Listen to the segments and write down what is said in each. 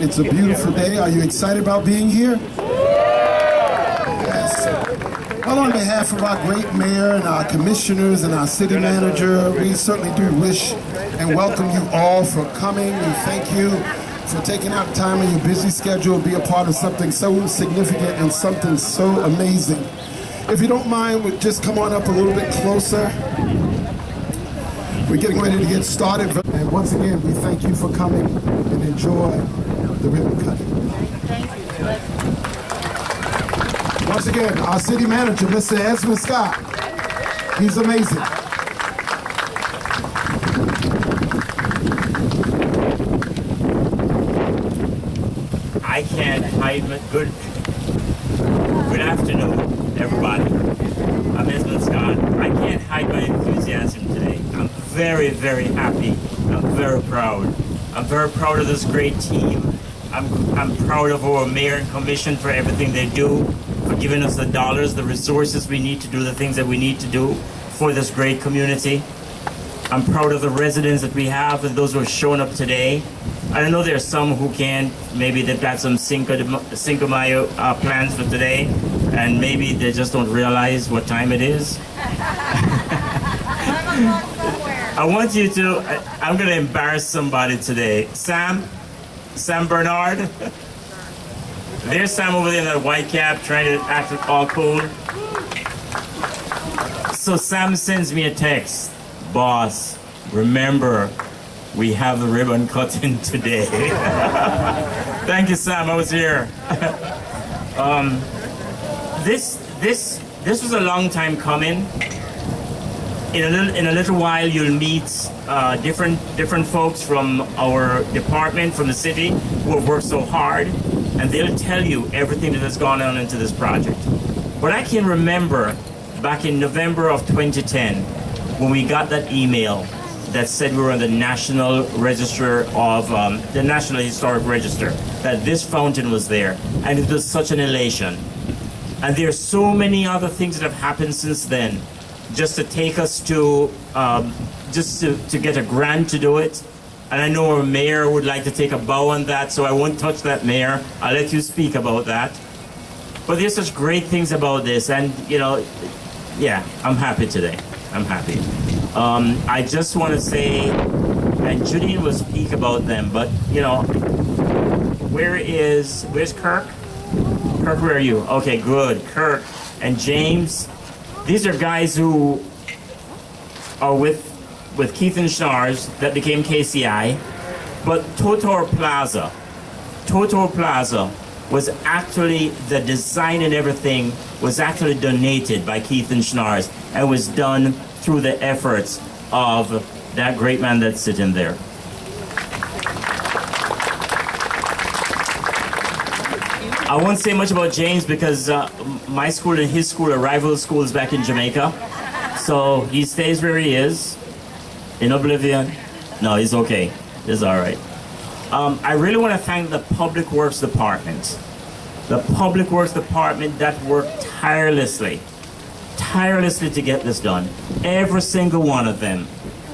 It's a beautiful day. Are you excited about being here? Yes. Well, on behalf of our great mayor and our commissioners and our city manager, we certainly do wish and welcome you all for coming. We thank you for taking out time in your busy schedule to be a part of something so significant and something so amazing. If you don't mind, we'll just come on up a little bit closer. We're getting ready to get started. And once again, we thank you for coming and enjoy the ribbon cutting. Once again, our city manager, Mr. Esmond Scott. He's amazing. I can't hide my good afternoon, everybody. I'm Esmond Scott. I can't hide my enthusiasm today. I'm very, very happy. I'm very proud. I'm very proud of this great team. I'm proud of our mayor and commission for everything they do, for giving us the dollars, the resources we need to do the things that we need to do for this great community. I'm proud of the residents that we have and those who are showing up today. I know there are some who can't. Maybe they've got some Cinco de Mayo plans for today, and maybe they just don't realize what time it is. I want you to, I'm going to embarrass somebody today. Sam Bernard. There's Sam over there in that white cap trying to act all cool. So Sam sends me a text. Boss, remember, we have the ribbon cutting today. Thank you, Sam. I was here. This was a long time coming. In a little while, you'll meet different folks from our department, from the city, who have worked so hard, and they'll tell you everything that has gone on into this project. But I can remember back in November of 2010, when we got that email that said we were on the National Register of the National Historic Register, that this fountain was there, and it was such an elation. And there are so many other things that have happened since then, just to take us to to get a grant to do it. And I know our mayor would like to take a bow on that, so I won't touch that, Mayor. I'll let you speak about that. But there's such great things about this, and yeah, I'm happy today. I'm happy. I just want to say, and Jillian will speak about them, but where's Kirk? Kirk, where are you? Okay, good. Kirk and James, these are guys who are with Keith and Schnars that became KCI, but Totor Plaza was actually, the design and everything was actually donated by Keith and Schnars and was done through the efforts of that great man that's sitting there. I won't say much about James because my school and his school are rival schools back in Jamaica. So he stays where he is, in oblivion. No, he's okay. He's all right. I really want to thank the Public Works Department. The Public Works Department that worked tirelessly to get this done. Every single one of them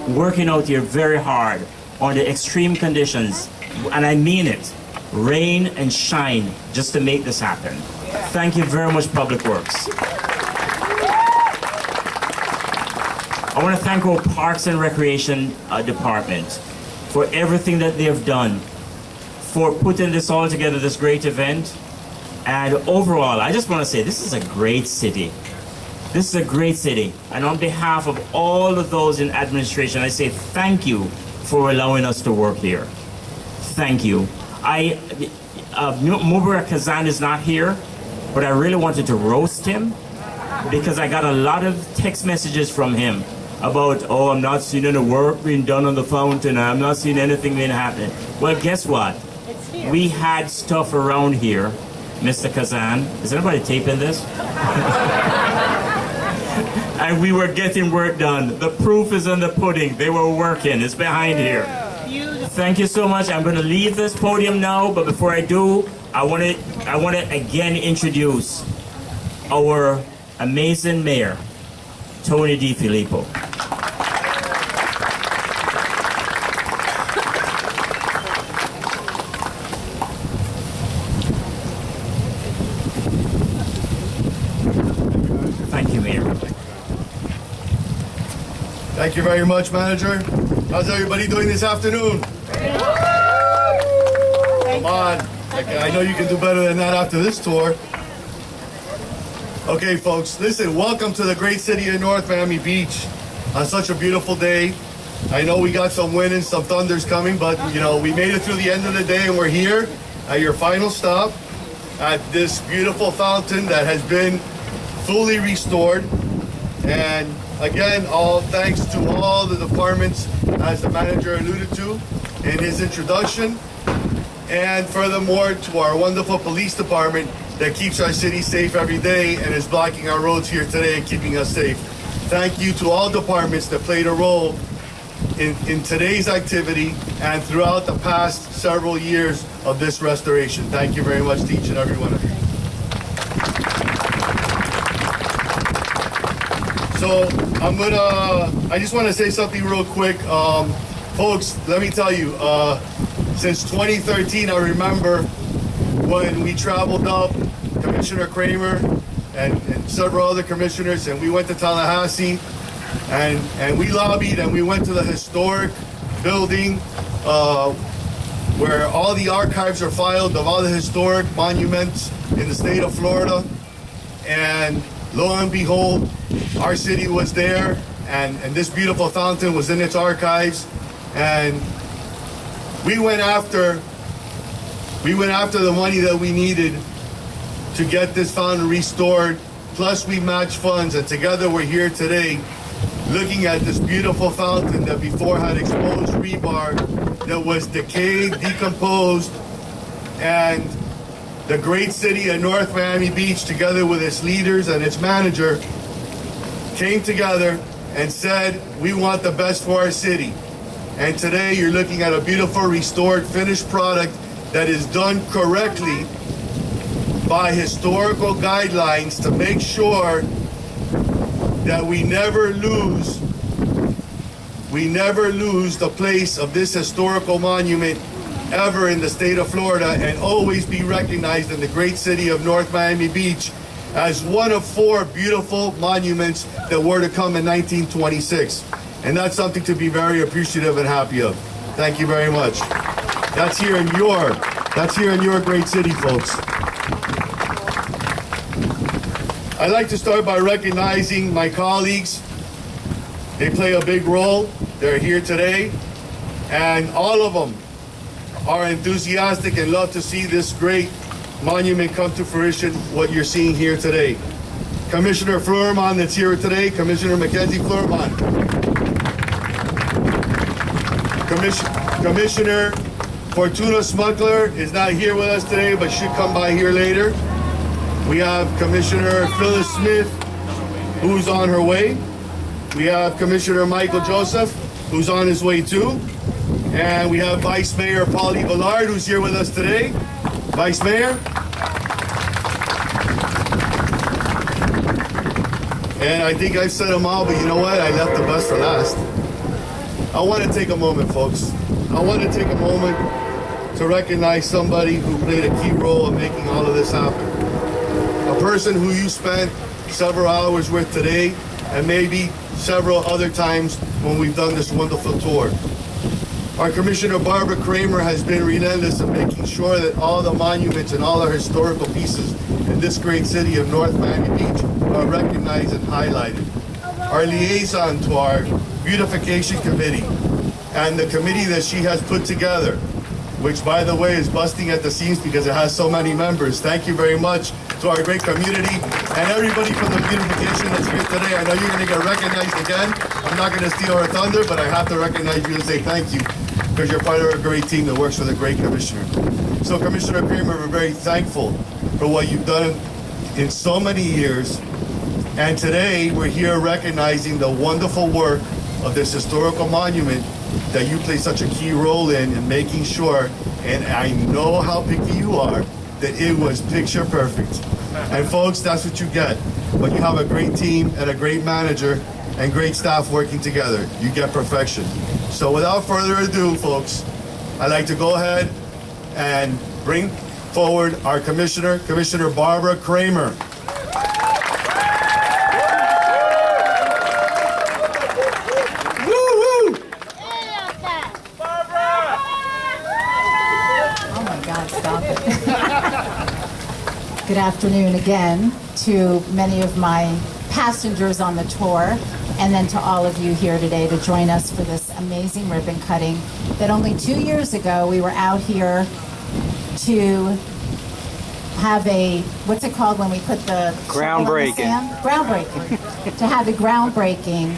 working out here very hard on the extreme conditions, and I mean it, rain and shine, just to make this happen. Thank you very much, Public Works. I want to thank our Parks and Recreation Department for everything that they have done, for putting this all together, this great event. And overall, I just want to say this is a great city. This is a great city. And on behalf of all of those in administration, I say thank you for allowing us to work here. Thank you. Mubarak Kazan is not here, but I really wanted to roast him because I got a lot of text messages from him about, oh, I'm not seeing any work being done on the fountain, I'm not seeing anything being happening. Well, guess what? We had stuff around here, Mr. Kazan. Is anybody taping this? And we were getting work done. The proof is in the pudding. They were working. It's behind here. Thank you so much. I'm going to leave this podium now, but before I do, I want to again introduce our amazing mayor, Tony DiFilippo. Thank you very much, Manager. How's everybody doing this afternoon? Come on. I know you can do better than that after this tour. Okay, folks, listen, welcome to the great city of North Miami Beach on such a beautiful day. I know we got some wind and some thunders coming, but, you know, we made it through the end of the day, and we're here at your final stop at this beautiful fountain that has been fully restored. And again, all thanks to all the departments, as the manager alluded to in his introduction, and furthermore to our wonderful police department that keeps our city safe every day and is blocking our roads here today and keeping us safe. Thank you to all departments that played a role in today's activity and throughout the past several years of this restoration. Thank you very much to each and every one of you. So I just want to say something real quick. Folks, let me tell you, since 2013, I remember when we traveled up, Commissioner Kramer and several other commissioners, and we went to Tallahassee, and we lobbied, and we went to the historic building where all the archives are filed of all the historic monuments in the state of Florida. And lo and behold, our city was there, and this beautiful fountain was in its archives. And we went after the money that we needed to get this fountain restored. Plus we matched funds, and together we're here today looking at this beautiful fountain that before had exposed rebar that was decayed, decomposed, and the great city of North Miami Beach, together with its leaders and its manager, came together and said, we want the best for our city. And today you're looking at a beautiful, restored, finished product that is done correctly by historical guidelines to make sure that we never lose the place of this historical monument ever in the state of Florida, and always be recognized in the great city of North Miami Beach as one of 4 beautiful monuments that were to come in 1926. And that's something to be very appreciative and happy of. Thank you very much. That's here in your great city, folks. I'd like to start by recognizing my colleagues. They play a big role. They're here today, and all of them are enthusiastic and love to see this great monument come to fruition, what you're seeing here today. Commissioner Fleurman, that's here today, Commissioner Mackenzie Fleurman. Commissioner Fortuna Smuggler is not here with us today, but should come by here later. We have Commissioner Phyllis Smith, who's on her way. We have Commissioner Michael Joseph, who's on his way too. And we have Vice Mayor Paulie Villard, who's here with us today. Vice Mayor. And I think I've said them all, but you know what? I left the best for last. I want to take a moment, folks. I want to take a moment to recognize somebody who played a key role in making all of this happen. A person who you spent several hours with today, and maybe several other times when we've done this wonderful tour. Our Commissioner Barbara Kramer has been relentless in making sure that all the monuments and all our historical pieces in this great city of North Miami Beach are recognized and highlighted. Our liaison to our beautification committee and the committee that she has put together, which by the way is busting at the seams because it has so many members. Thank you very much to our great community and everybody from the beautification that's here today. I know you're going to get recognized again. I'm not going to steal our thunder, but I have to recognize you and say thank you because you're part of a great team that works with a great commissioner. So Commissioner Kramer, we're very thankful for what you've done in so many years. And today we're here recognizing the wonderful work of this historical monument that you play such a key role in making sure, and I know how picky you are, that it was picture perfect. And folks, that's what you get when you have a great team and a great manager and great staff working together. You get perfection. So without further ado, folks, I'd like to go ahead and bring forward our Commissioner Barbara Kramer. Woo! not stop it. Good afternoon again to many of my passengers on the tour, and then to all of you here today to join us for this amazing ribbon cutting that only 2 years ago we were out here to have a, what's it called when we put the Groundbreaking. Groundbreaking. To have the groundbreaking,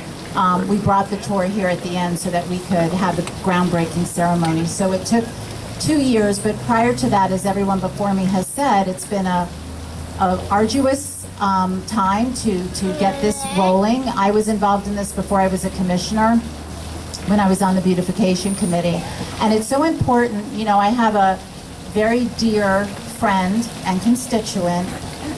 we brought the tour here at the end so that we could have the groundbreaking ceremony. So it took 2 years, but prior to that, as everyone before me has said, it's been a arduous time to get this rolling. I was involved in this before I was a commissioner, when I was on the beautification committee. And it's so important, you know, I have a very dear friend and constituent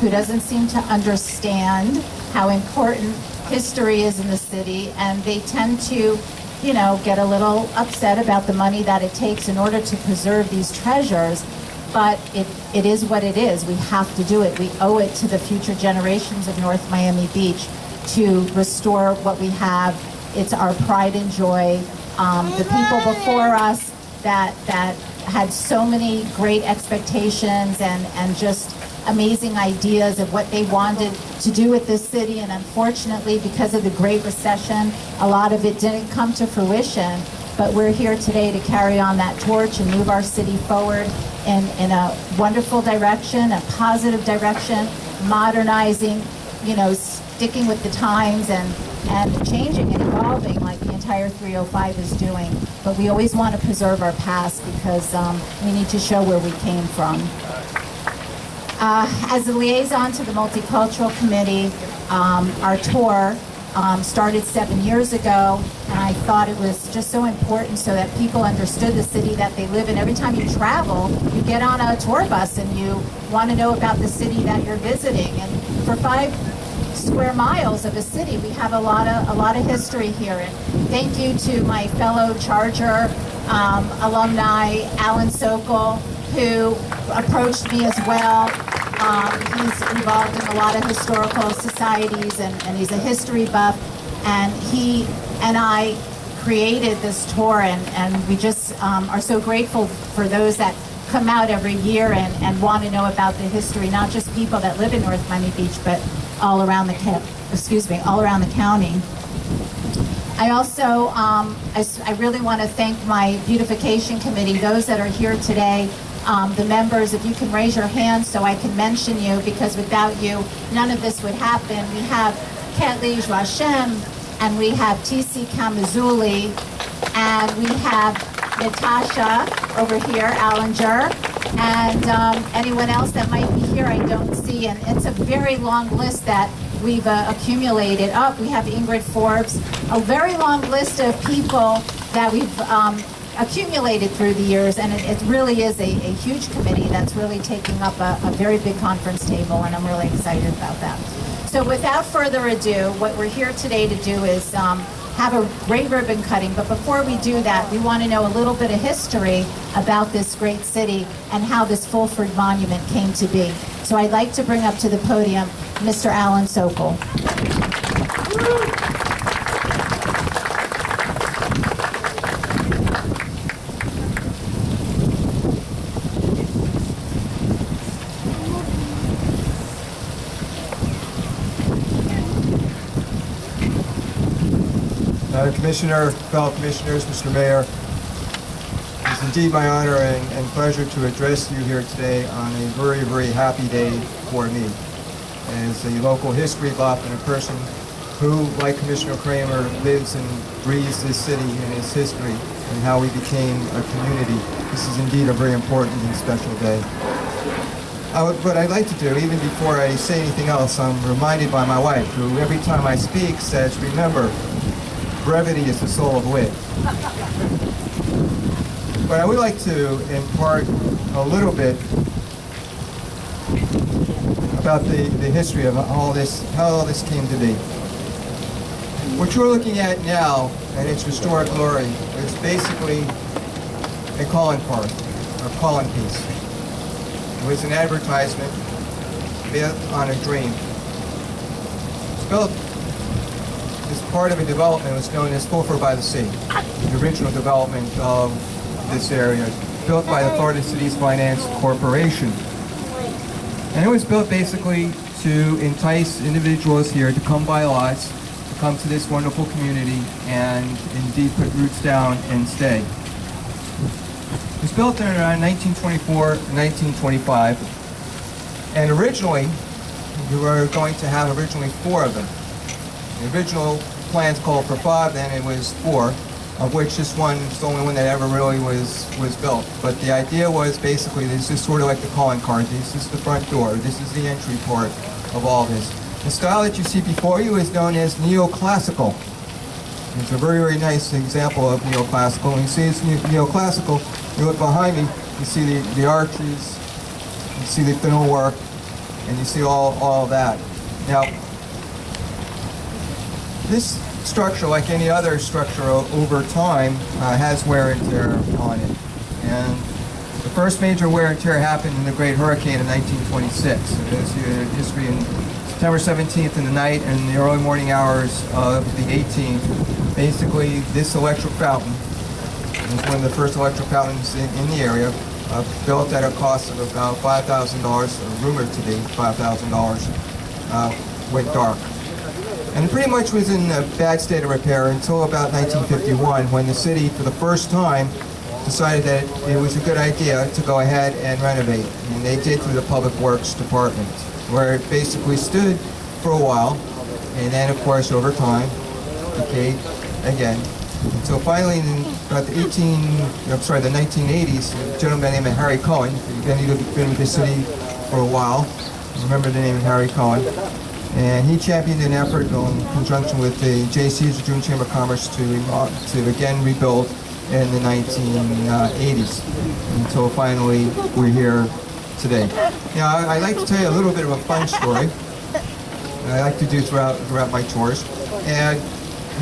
who doesn't seem to understand how important history is in the city, and they tend to, you know, get a little upset about the money that it takes in order to preserve these treasures. But it is what it is. We have to do it. We owe it to the future generations of North Miami Beach to restore what we have. It's our pride and joy. The people before us that had so many great expectations and just amazing ideas of what they wanted to do with this city, and unfortunately, because of the Great Recession, a lot of it didn't come to fruition. But we're here today to carry on that torch and move our city forward in a wonderful direction, a positive direction, modernizing, you know, sticking with the times and changing and evolving like the entire 305 is doing. But we always want to preserve our past because we need to show where we came from. As a liaison to the Multicultural Committee, our tour started 7 years ago, and I thought it was just so important so that people understood the city that they live in. Every time you travel, you get on a tour bus and you want to know about the city that you're visiting. And for 5 square miles of a city, we have a lot of history here. And thank you to my fellow Charger alumni, Alan Sokol, who approached me as well. He's involved in a lot of historical societies, and he's a history buff. And he and I created this tour, and we just are so grateful for those that come out every year and want to know about the history, not just people that live in North Miami Beach, but all around the all around the county. I also, I really want to thank my beautification committee, those that are here today. The members, if you can raise your hands so I can mention you, because without you, none of this would happen. We have Ketli Joachim, and we have T.C. Kamazuli, and we have Natasha over here, Allinger, and anyone else that might be here I don't see. And it's a very long list that we've accumulated. We have Ingrid Forbes, a very long list of people that we've accumulated through the years, and it really is a huge committee that's really taking up a very big conference table, and I'm really excited about that. So without further ado, what we're here today to do is have a great ribbon cutting, but before we do that, we want to know a little bit of history about this great city and how this Fulford Monument came to be. So I'd like to bring up to the podium Mr. Alan Sokol. Madam Commissioner, fellow commissioners, Mr. Mayor, it's indeed my honor and pleasure to address you here today on a very, very happy day for me. As a local history buff and a person who, like Commissioner Kramer, lives and breathes this city and its history and how we became a community, this is indeed a very important and special day. What I'd like to do, even before I say anything else, I'm reminded by my wife, who every time I speak says, remember, brevity is the soul of wit. But I would like to impart a little bit about the history of all this, how all this came to be. What you're looking at now, and its historic glory, is basically a calling card, or calling piece. It was an advertisement built on a dream. It's built as part of a development that was known as Fulford by the Sea, the original development of this area built by the Florida Cities Finance Corporation. And it was built basically to entice individuals here to come buy lots, to come to this wonderful community, and indeed put roots down and stay. It was built in around 1924 and 1925, and originally we were going to have four of them. The original plans called for five, then it was four, of which this one is the only one that ever really was built. But the idea was basically, this is sort of like the calling card. This is the front door. This is the entry part of all this. The style that you see before you is known as neoclassical. It's a very, very nice example of neoclassical. When you see it's neoclassical, you look behind me, you see the arches, you see the thinner work, and you see all of that. Now, this structure, like any other structure over time, has wear and tear on it. And the first major wear and tear happened in the Great Hurricane of 1926. There's history in September 17th in the night and the early morning hours of the 18th. Basically, this electric fountain was one of the first electric fountains in the area, built at a cost of about $5,000, rumored to be $5,000, went dark. And it pretty much was in a bad state of repair until about 1951, when the city, for the first time, decided that it was a good idea to go ahead and renovate. And they did through the Public Works Department, where it basically stood for a while, and then, of course, over time, decayed again. Until finally, in about the 1980s, a gentleman by the name of Harry Cohen, if any of you have been with the city for a while, remember the name of Harry Cohen, and he championed an effort in conjunction with the JC's, the June Chamber of Commerce, to again rebuild in the 1980s, until finally we're here today. Now, I'd like to tell you a little bit of a fun story that I like to do throughout my tours. And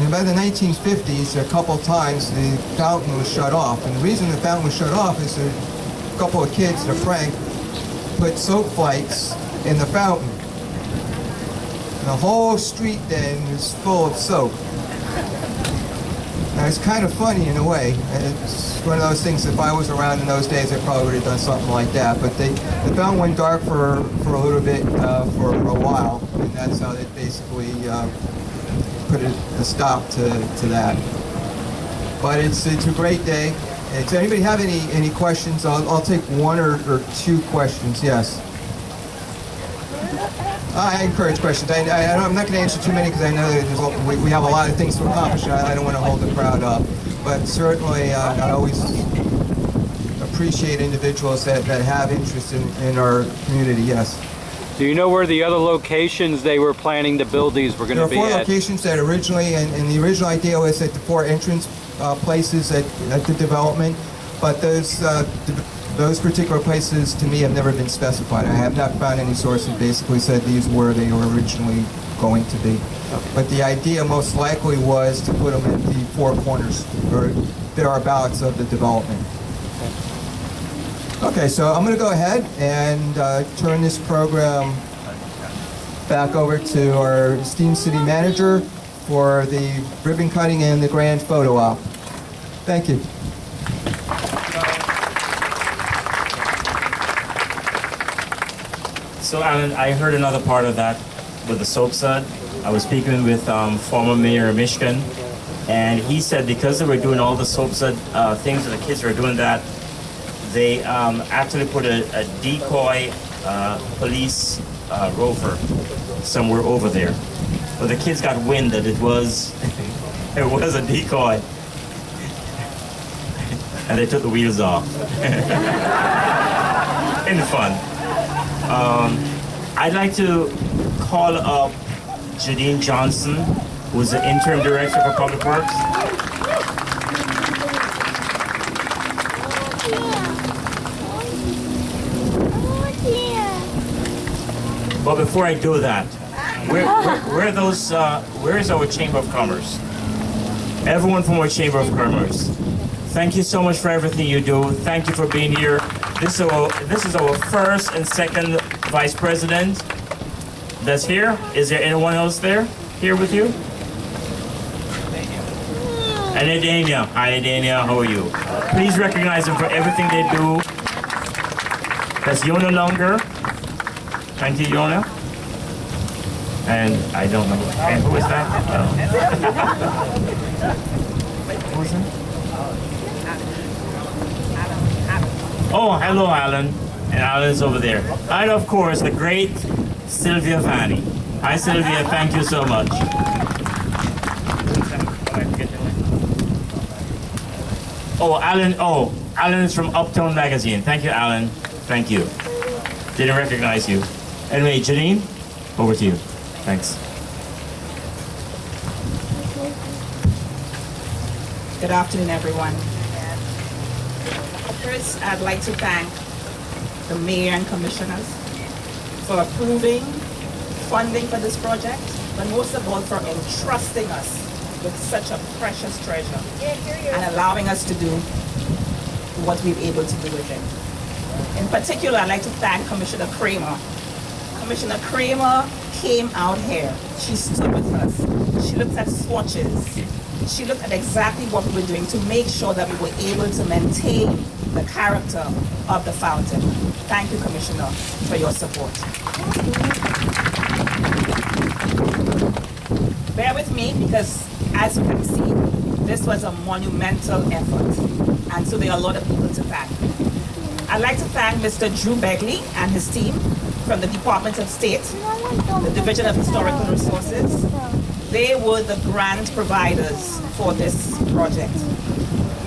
in about the 1950s, a couple of times the fountain was shut off. And the reason the fountain was shut off is that a couple of kids in a prank put soap flakes in the fountain. The whole street then was full of soap. Now, it's kind of funny in a way. It's one of those things, if I was around in those days, I probably would have done something like that. But the fountain went dark for a little bit, for a while, and that's how they basically put a stop to that. But it's a great day. Does anybody have any questions? I'll take one or two questions. Yes. I encourage questions. I'm not going to answer too many because I know that we have a lot of things to accomplish. I don't want to hold the crowd up. But certainly, I always appreciate individuals that have interest in our community, yes. Do you know where the other locations they were planning to build these were going to be at? There are 4 locations that originally, and the original idea was at the 4 entrance places at the development, but those particular places, to me, have never been specified. I have not found any source that basically said these were they were originally going to be. But the idea most likely was to put them at the 4 corners, or thereabouts of the development. Okay, so I'm going to go ahead and turn this program back over to our esteemed city manager for the ribbon cutting and the grand photo op. Thank you. So, Alan, I heard another part of that with the soap sud. I was speaking with former Mayor of Michigan, and he said because they were doing all the soap sud things and the kids were doing that, they actually put a decoy police rover somewhere over there. But the kids got wind that it was a decoy, and they took the wheels off. In fun. I'd like to call up Jillian Johnson, who's the interim director for Public Works. But before I do that, where is our Chamber of Commerce? Everyone from our Chamber of Commerce, thank you so much for everything you do. Thank you for being here. This is our first and second vice president that's here. Is there anyone else here with you? And Adania. Hi, Adania. How are you? Please recognize them for everything they do. That's Yona Longer. Thank you, Yona. And I don't know. And who is that? Who is it? Oh, hello, Alan. And Alan's over there. And of course, the great Sylvia Vanni. Hi, Sylvia. Thank you so much. Oh, Alan. Oh, Alan is from Uptown Magazine. Thank you, Alan. Thank you. Didn't recognize you. Anyway, Janine, over to you. Thanks. Good afternoon, everyone. First, I'd like to thank the mayor and commissioners for approving funding for this project, but most of all for entrusting us with such a precious treasure and allowing us to do what we're able to do with it. In particular, I'd like to thank Commissioner Kramer. Commissioner Kramer came out here. She stood with us. She looked at swatches. She looked at exactly what we were doing to make sure that we were able to maintain the character of the fountain. Thank you, Commissioner, for your support. Bear with me because, as you can see, this was a monumental effort, and so there are a lot of people to thank. I'd like to thank Mr. Drew Begley and his team from the Department of State, the Division of Historical Resources. They were the grant providers for this project.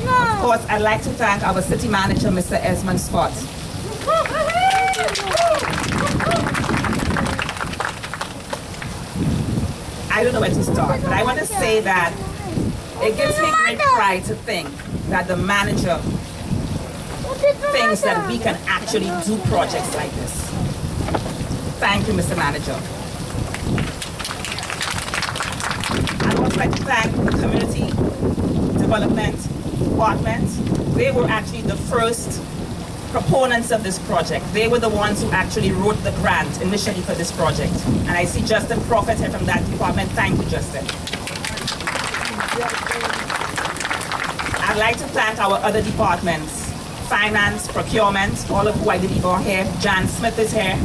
Of course, I'd like to thank our city manager, Mr. Esmond Scott. I don't know where to start, but I want to say that it gives me great pride to think that the manager thinks that we can actually do projects like this. Thank you, Mr. Manager. I'd also like to thank the Community Development Department. They were actually the first proponents of this project. They were the ones who actually wrote the grant initially for this project. And I see Justin Prophet here from that department. Thank you, Justin. I'd like to thank our other departments, finance, procurement, all of who I believe are here. Jan Smith is here,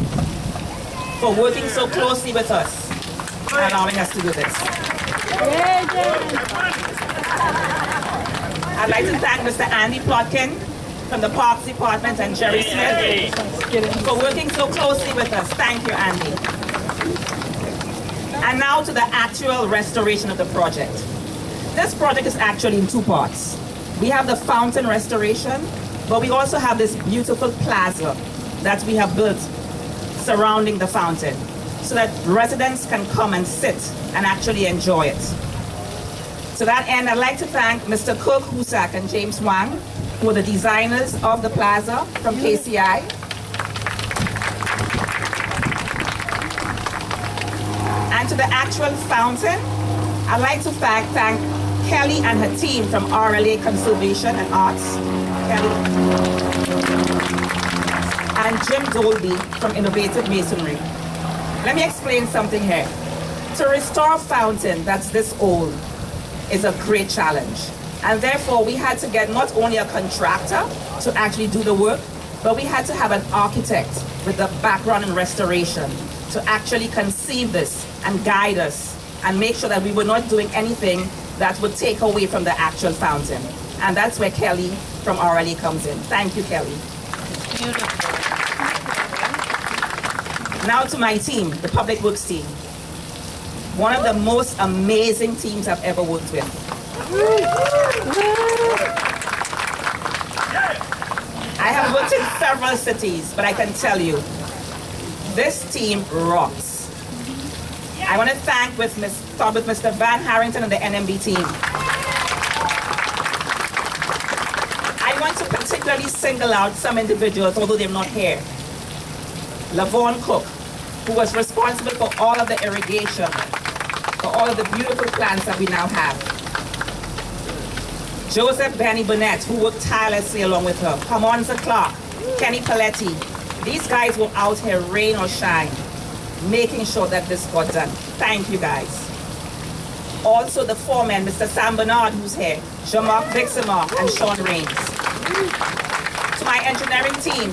for working so closely with us and allowing us to do this. I'd like to thank Mr. Andy Plotkin from the Parks Department and Jerry Smith for working so closely with us. Thank you, Andy. And now to the actual restoration of the project. This project is actually in two parts. We have the fountain restoration, but we also have this beautiful plaza that we have built surrounding the fountain so that residents can come and sit and actually enjoy it. To that end, I'd like to thank Mr. Cook, Husak, and James Wang, who are the designers of the plaza from KCI. And to the actual fountain, I'd like to thank Kelly and her team from RLA Conservation and Arts, Kelly, and Jim Dolby from Innovative Masonry. Let me explain something here. To restore a fountain that's this old is a great challenge. And therefore, we had to get not only a contractor to actually do the work, but we had to have an architect with a background in restoration to actually conceive this and guide us and make sure that we were not doing anything that would take away from the actual fountain. And that's where Kelly from RLA comes in. Thank you, Kelly. Beautiful. Now to my team, the Public Works team. One of the most amazing teams I've ever worked with. I have worked in several cities, but I can tell you, this team rocks. I want to start with Mr. Van Harrington and the NMB team. I want to particularly single out some individuals, although they're not here. Lavon Cook, who was responsible for all of the irrigation, for all of the beautiful plants that we now have. Joseph Benny Burnett, who worked tirelessly along with her. Hamonza Clark, Kenny Paletti. These guys were out here, rain or shine, making sure that this got done. Thank you, guys. Also the foremen, Mr. Sam Bernard, who's here, Jean-Marc Viximar, and Sean Rains. To my engineering team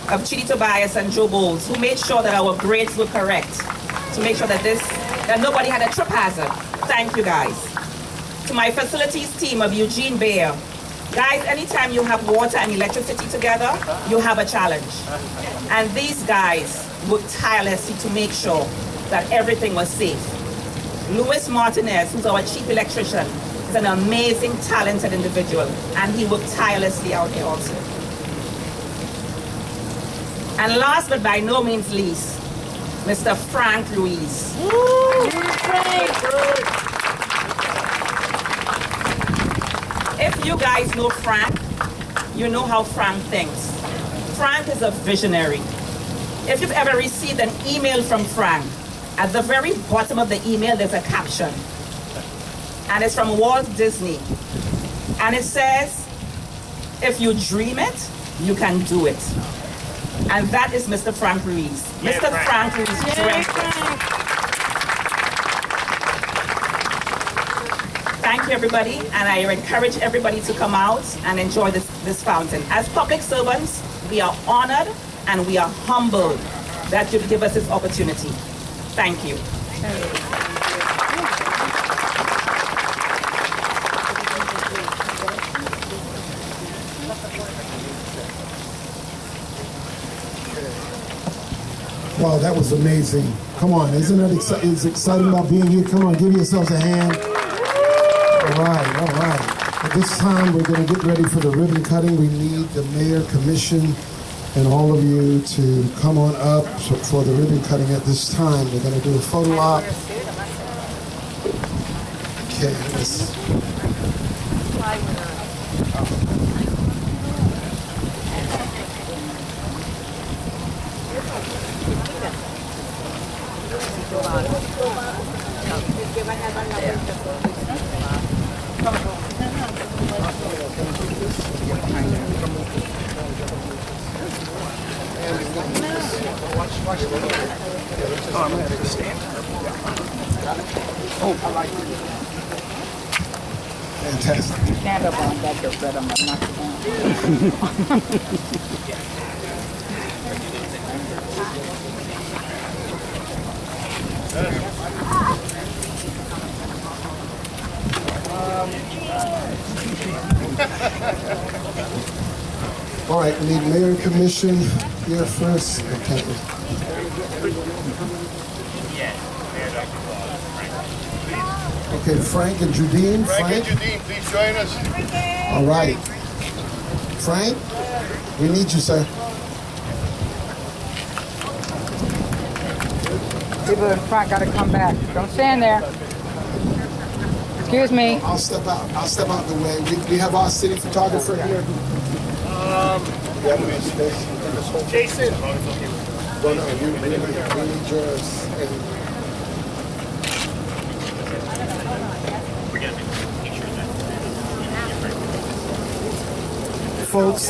of Chidi Tobias and Joe Bowles, who made sure that our grades were correct, to make sure that nobody had a trip hazard. Thank you, guys. To my facilities team of Eugene Bayer. Guys, anytime you have water and electricity together, you have a challenge. And these guys worked tirelessly to make sure that everything was safe. Louise Martinez, who's our chief electrician, is an amazing, talented individual, and he worked tirelessly out here also. And last but by no means least, Mr. Frank Louise. If you guys know Frank, you know how Frank thinks. Frank is a visionary. If you've ever received an email from Frank, at the very bottom of the email there's a caption. And it's from Walt Disney. And it says, if you dream it, you can do it. And that is Mr. Frank Ruiz. Yeah, Mr. Frank Ruiz dreamt it. Thank you, everybody, and I encourage everybody to come out and enjoy this fountain. As public servants, we are honored and we are humbled that you give us this opportunity. Thank you. Wow, that was amazing. Come on, isn't that it's exciting about being here? Come on, give yourselves a hand. All right. At this time, we're going to get ready for the ribbon cutting. We need the mayor, commission, and all of you to come on up for the ribbon cutting at this time. We're going to do a photo op. Okay, let's... Fantastic. Stand up on that, but I'm not knock you down. All right, we need mayor and commission here first. Okay. Okay, Frank and Judine. Frank and Judine, please join us. All right. Frank, we need you, sir. People in front got to come back. Don't stand there. Excuse me. I'll step out. I'll step out the way. We have our city photographer here. Jason. Well, no, we need yours. Folks,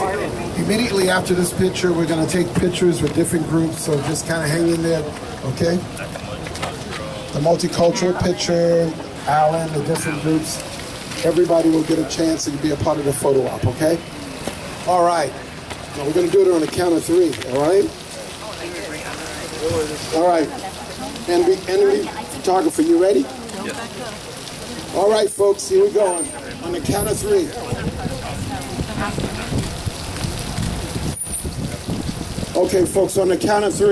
immediately after this picture, we're going to take pictures with different groups, so just kind of hang in there, okay? The multicultural picture, Alan, the different groups, everybody will get a chance to be a part of the photo op, okay? All right. Now we're going to do it on the count of 3, all right? All right. Envy photographer, you ready? Yes. All right, folks, here we go. On the count of 3. Okay, folks, on the count of 3. Are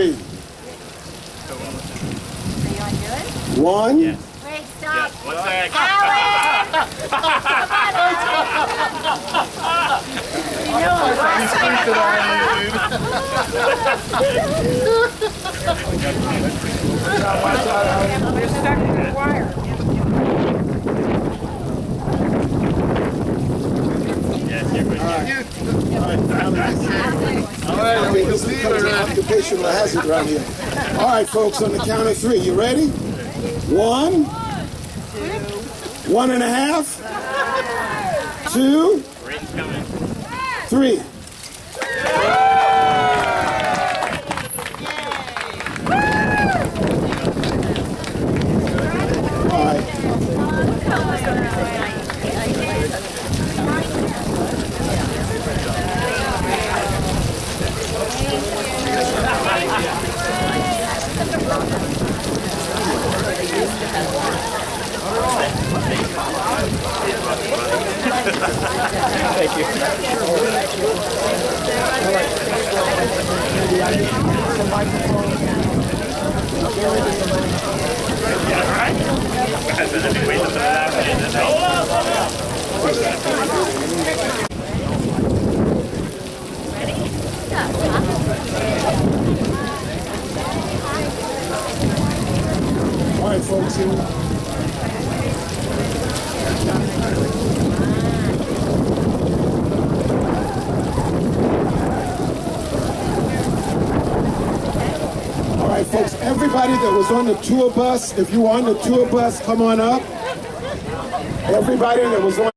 you on good? 1. Wait, stop. One sec. They're stuck in the wire. All right, this becomes an occupational hazard around here. All right, folks, on the count of 3. You ready? 1. 1.5. 2. 3. All right. All right, folks. All right, folks, everybody that was on the tour bus, if you were on the tour bus, come on up. Everybody that was on